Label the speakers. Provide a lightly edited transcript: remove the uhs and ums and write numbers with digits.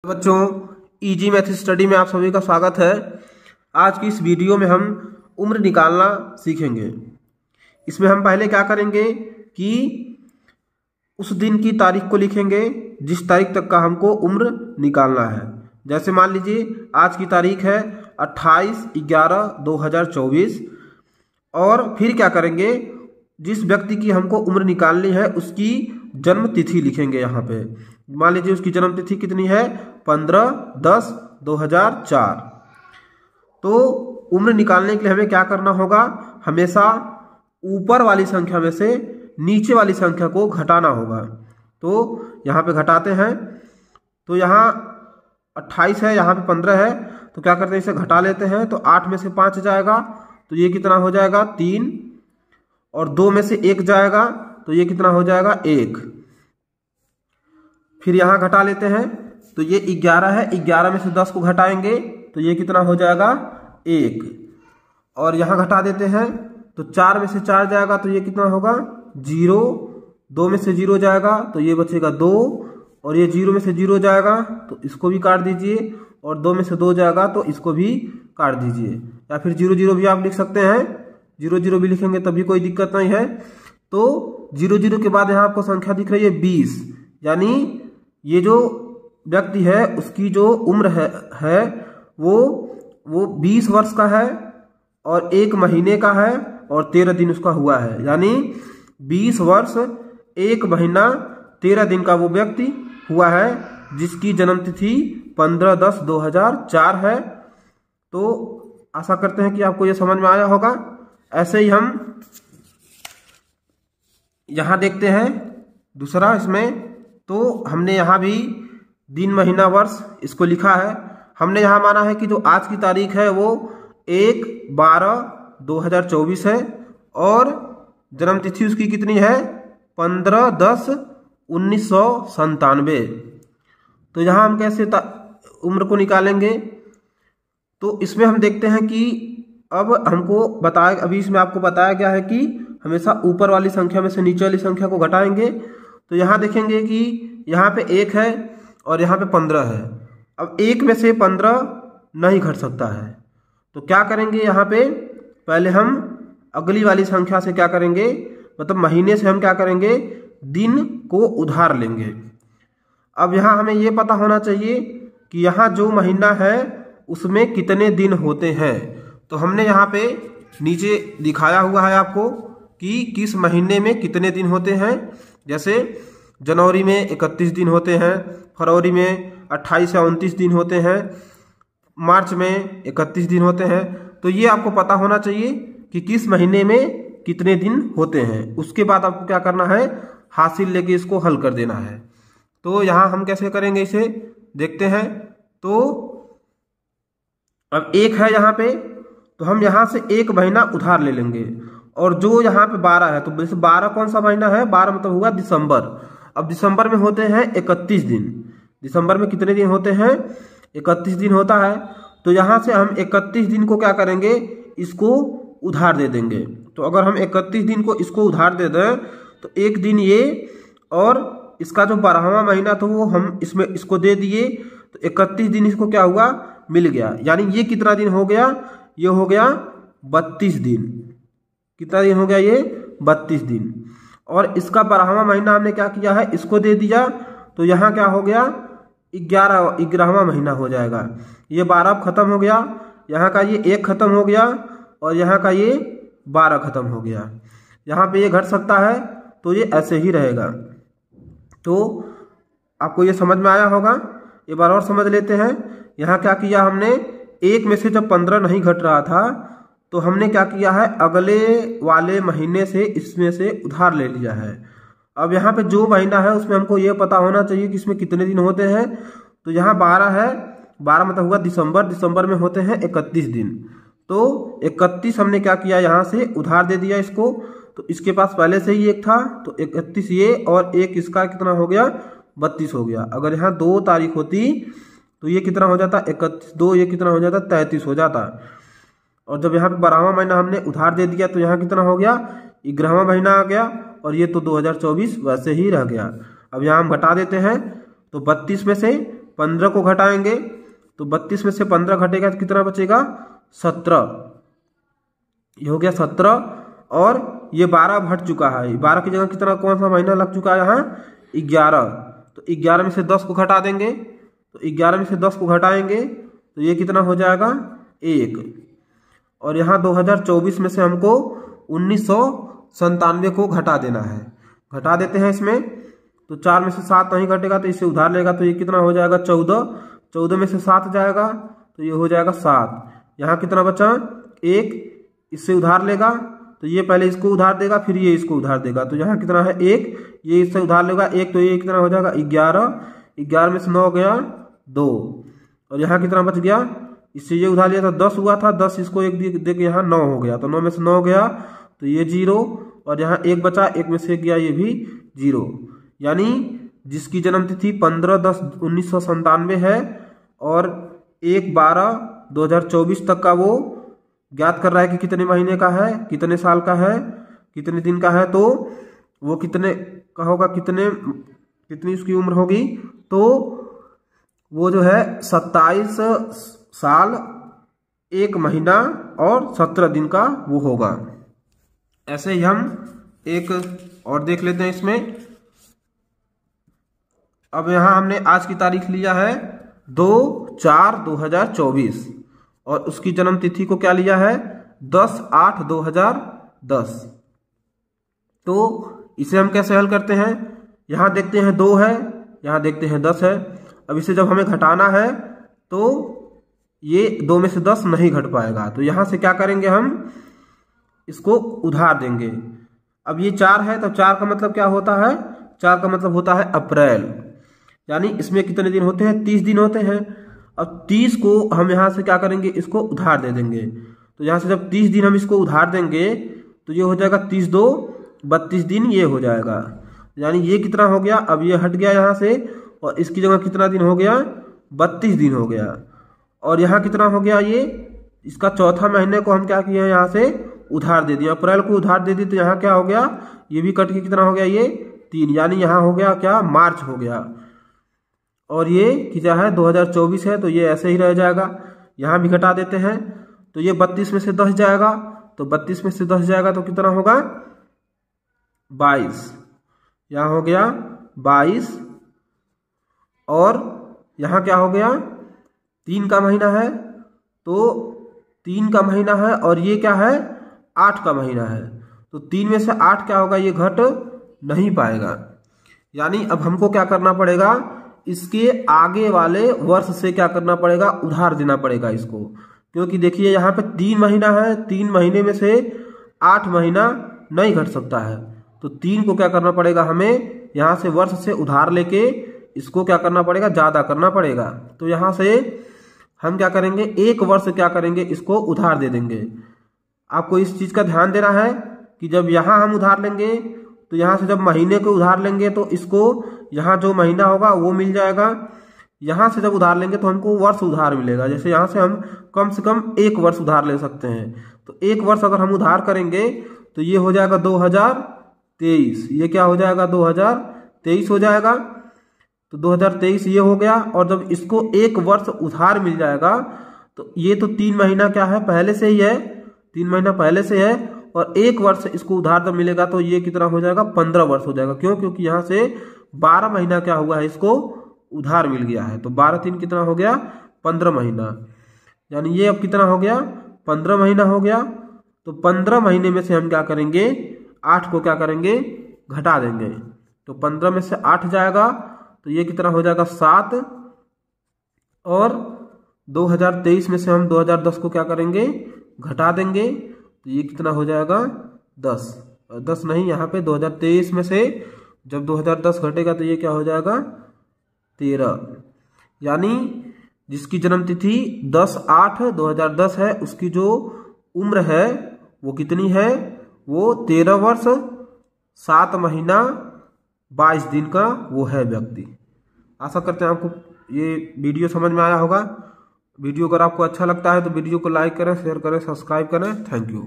Speaker 1: बच्चों, easy math study में आप सभी का स्वागत है। आज की इस वीडियो में हम उम्र निकालना सीखेंगे। इसमें हम पहले क्या करेंगे कि उस दिन की तारीख को लिखेंगे जिस तारीख तक का हमको उम्र निकालना है। जैसे मान लीजिए आज की तारीख है 28/11/2024 और फिर क्या करेंगे, जिस व्यक्ति की हमको उम्र निकालनी है उसकी जन्म तिथि लिखेंगे। यहाँ पे मान लीजिए उसकी जन्म तिथि कितनी है, 15/10/2004। तो उम्र निकालने के लिए हमें क्या करना होगा, हमेशा ऊपर वाली संख्या में से नीचे वाली संख्या को घटाना होगा। तो यहाँ पे घटाते हैं, तो यहाँ 28 है, यहाँ पे 15 है, तो क्या करते हैं इसे घटा लेते हैं। तो 8 में से 5 जाएगा तो ये कितना हो जाएगा 3, और 2 में से 1 जाएगा तो ये कितना हो जाएगा 1। फिर यहाँ घटा लेते हैं तो ये 11 है, 11 में से 10 को घटाएंगे तो ये कितना हो जाएगा 1, और यहाँ घटा देते हैं तो 4 में से 4 जाएगा तो ये कितना होगा 0, 2 में से 0 जाएगा तो ये बचेगा 2, और ये 0 में से 0 जाएगा तो इसको भी काट दीजिए, और 2 में से 2 जाएगा तो इसको भी काट दीजिए, या फिर 0 0 भी आप लिख सकते हैं, 0 0 भी लिखेंगे तभी कोई दिक्कत नहीं है। तो 0 0 के बाद यहाँ आपको संख्या दिख रही है 20, यानी ये जो व्यक्ति है उसकी जो उम्र है वो 20 वर्ष का है और 1 महीने का है और 13 दिन उसका हुआ है, यानी 20 वर्ष 1 महीना 13 दिन का वो व्यक्ति हुआ है जिसकी जन्म तिथि 15/10/2004 है। तो आशा करते हैं कि आपको ये समझ में आया होगा। ऐसे ही हम यहाँ देखते हैं दूसरा, इसमें तो हमने यहाँ भी दिन महीना वर्ष इसको लिखा है। हमने यहाँ माना है कि जो आज की तारीख है वो 1/12/2024 है और जन्म तिथि उसकी कितनी है 15/10/1997। तो यहाँ हम कैसे उम्र को निकालेंगे, तो इसमें हम देखते हैं कि अब हमको बताया, अभी इसमें आपको बताया गया है कि हमेशा ऊपर वाली संख्या में से नीचे वाली संख्या को घटाएंगे। तो यहाँ देखेंगे कि यहाँ पे 1 है और यहाँ पे 15 है। अब 1 में से 15 नहीं घट सकता है, तो क्या करेंगे, यहाँ पे पहले हम अगली वाली संख्या से क्या करेंगे, मतलब महीने से हम क्या करेंगे, दिन को उधार लेंगे। अब यहाँ हमें ये पता होना चाहिए कि यहाँ जो महीना है उसमें कितने दिन होते हैं। तो हमने यहाँ पे नीचे दिखाया हुआ है आपको कि किस महीने में कितने दिन होते हैं। जैसे जनवरी में 31 दिन होते हैं, फरवरी में 28 या 29 दिन होते हैं, मार्च में 31 दिन होते हैं। तो ये आपको पता होना चाहिए कि किस महीने में कितने दिन होते हैं। उसके बाद आपको क्या करना है, हासिल लेके इसको हल कर देना है। तो यहाँ हम कैसे करेंगे इसे देखते हैं। तो अब 1 है यहाँ पे, तो हम यहाँ से 1 महीना उधार ले लेंगे, और जो यहाँ पे 12 है, तो जैसे 12 कौन सा महीना है, 12 मतलब हुआ दिसंबर। अब दिसंबर में होते हैं 31 दिन। दिसंबर में कितने दिन होते हैं, 31 दिन होता है। तो यहाँ से हम 31 दिन को क्या करेंगे, इसको उधार दे देंगे। तो अगर हम 31 दिन को इसको उधार दे दें तो 1 दिन ये, और इसका जो 12वां महीना तो वो हम इसमें इसको दे दिए, तो 31 दिन इसको क्या हुआ, मिल गया। यानी ये कितना दिन हो गया, ये हो गया 32 दिन। कितना दिन हो गया, ये 32 दिन। और इसका 12वां महीना हमने क्या किया है, इसको दे दिया, तो यहाँ क्या हो गया 11वां महीना हो जाएगा। ये 12 खत्म हो गया, यहाँ का ये 1 खत्म हो गया, और यहाँ का ये 12 खत्म हो गया। यहाँ पे ये घट सकता है, तो ये ऐसे ही रहेगा। तो आपको ये समझ में आया होगा। एक बार और समझ लेते हैं। यहाँ क्या किया हमने, 1 में से जब 15 नहीं घट रहा था तो हमने क्या किया है, अगले वाले महीने से इसमें से उधार ले लिया है। अब यहाँ पे जो महीना है उसमें हमको ये पता होना चाहिए कि इसमें कितने दिन होते हैं। तो यहाँ 12 है, 12 मतलब हुआ दिसंबर, दिसंबर में होते हैं 31 दिन। तो 31 हमने क्या किया, यहाँ से उधार दे दिया इसको। तो इसके पास पहले से ही 1 था, तो 31 ये और 1 इसका कितना हो गया 32 हो गया। अगर यहाँ 2 तारीख होती तो ये कितना हो जाता 31, 2 ये कितना हो जाता 33 हो जाता। और जब यहाँ पे 12वां महीना हमने उधार दे दिया तो यहाँ कितना हो गया 11वां महीना आ गया, और ये तो 2024 वैसे ही रह गया। अब यहाँ हम घटा देते हैं, तो 32 में से 15 को घटाएंगे तो 32 में से 15 घटेगा तो कितना बचेगा 17। ये हो गया 17 और ये 12 घट चुका है। 12 की जगह कितना कौन सा महीना लग चुका है यहाँ 11। तो 11 में से 10 को घटा देंगे तो 11 में से 10 को घटाएंगे तो ये कितना हो जाएगा 1। और यहाँ 2024 में से हमको 1997 को घटा देना है। घटा देते हैं इसमें तो 4 में से 7 नहीं घटेगा तो इससे उधार लेगा तो ये कितना हो जाएगा 14। 14 में से 7 जाएगा तो ये हो जाएगा 7। यहाँ कितना बचा 1, इससे उधार लेगा तो ये पहले इसको उधार देगा फिर ये इसको उधार देगा तो यहाँ कितना है 1, ये इससे उधार लेगा 1 तो ये कितना हो जाएगा 11। 11 में से 9 गया 2 और यहाँ कितना बच गया, इससे ये उधार लिया था 10 हुआ था, 10 इसको 1 दे के यहाँ 9 हो गया तो 9 में से 9 गया तो ये 0 और यहाँ 1 बचा, 1 में से गया ये भी 0। यानी जिसकी जन्म तिथि 15/10/1997 है और 1/12/2024 तक का वो ज्ञात कर रहा है कि कितने महीने का है, कितने साल का है, कितने दिन का है, तो वो कितने का होगा, कितनी उसकी उम्र होगी, तो वो जो है 27 साल 1 महीना और 17 दिन का वो होगा। ऐसे ही हम एक और देख लेते हैं इसमें। अब यहाँ हमने आज की तारीख लिया है 2/4/2024 और उसकी जन्म तिथि को क्या लिया है 10/8/2010। तो इसे हम कैसे हल करते हैं, यहाँ देखते हैं 2 है, यहाँ देखते हैं 10 है। अब इसे जब हमें घटाना है तो ये 2 में से 10 नहीं घट पाएगा तो यहाँ से क्या करेंगे, हम इसको उधार देंगे। अब ये 4 है तो 4 का मतलब क्या होता है, 4 का मतलब होता है अप्रैल, यानी इसमें कितने दिन होते हैं 30 दिन होते हैं। अब 30 को हम यहाँ से क्या करेंगे, इसको उधार दे देंगे। तो यहाँ से जब 30 दिन हम इसको उधार देंगे तो ये हो जाएगा 30×2 32 दिन ये हो जाएगा, यानी ये कितना हो गया, अब ये हट गया यहाँ से और इसकी जगह कितना दिन हो गया 32 दिन हो गया। और यहाँ कितना हो गया, ये इसका चौथा महीने को हम क्या किए हैं यहाँ से उधार दे दिया, अप्रैल को उधार दे दी तो यहाँ क्या हो गया, ये भी कट के कितना हो गया ये 3, यानी यहाँ हो गया क्या मार्च हो गया। और ये क्या है 2024 है तो ये ऐसे ही रह जाएगा। यहाँ भी घटा देते हैं तो ये 32 में से 10 जाएगा, तो 32 में से 10 जाएगा तो कितना होगा 22, यहाँ हो गया 22। और यहाँ क्या हो गया 3 का महीना है तो 3 का महीना है और ये क्या है 8 का महीना है तो 3 में से 8 क्या होगा, ये घट नहीं पाएगा। यानी अब हमको क्या करना पड़ेगा, इसके आगे वाले वर्ष से क्या करना पड़ेगा, उधार देना पड़ेगा इसको, क्योंकि देखिए यहाँ पे 3 महीना है, 3 महीने में से 8 महीना नहीं घट सकता है तो 3 को क्या करना पड़ेगा, हमें यहाँ से वर्ष से उधार लेके इसको क्या करना पड़ेगा, ज़्यादा करना पड़ेगा। तो यहाँ से हम क्या करेंगे, 1 वर्ष क्या करेंगे, इसको उधार दे देंगे। आपको इस चीज़ का ध्यान देना है कि जब यहाँ हम उधार लेंगे तो यहाँ से जब महीने को उधार लेंगे तो इसको यहाँ जो महीना होगा वो मिल जाएगा, यहाँ से जब उधार लेंगे तो हमको वर्ष उधार मिलेगा। जैसे यहाँ से हम कम से कम 1 वर्ष उधार ले सकते हैं, तो 1 वर्ष अगर हम उधार करेंगे तो ये हो जाएगा 2023, ये क्या हो जाएगा 2023 हो जाएगा। तो 2023 ये हो गया और जब इसको 1 वर्ष उधार मिल जाएगा तो ये तो 3 महीना क्या है पहले से ही है, 3 महीना पहले से है और 1 वर्ष इसको उधार जब मिलेगा तो ये कितना हो जाएगा 15 वर्ष हो जाएगा। क्यों, क्योंकि यहाँ से 12 महीना क्या हुआ है, इसको उधार मिल गया है तो 12×3 कितना हो गया 15 महीना, यानी ये अब कितना हो गया 15 महीना हो गया। तो 15 महीने में से हम क्या करेंगे, 8 को क्या करेंगे घटा देंगे, तो 15 में से 8 जाएगा तो ये कितना हो जाएगा 7। और 2023 में से हम 2010 को क्या करेंगे घटा देंगे तो ये कितना हो जाएगा 10, 10 नहीं, यहाँ पे 2023 में से जब 2010 घटेगा तो ये क्या हो जाएगा 13। यानी जिसकी जन्म तिथि 10/8/2010 है उसकी जो उम्र है वो कितनी है, वो 13 वर्ष 7 महीना 22 दिन का वो है व्यक्ति। आशा करते हैं आपको ये वीडियो समझ में आया होगा। वीडियो अगर आपको अच्छा लगता है तो वीडियो को लाइक करें, शेयर करें, सब्सक्राइब करें। Thank you.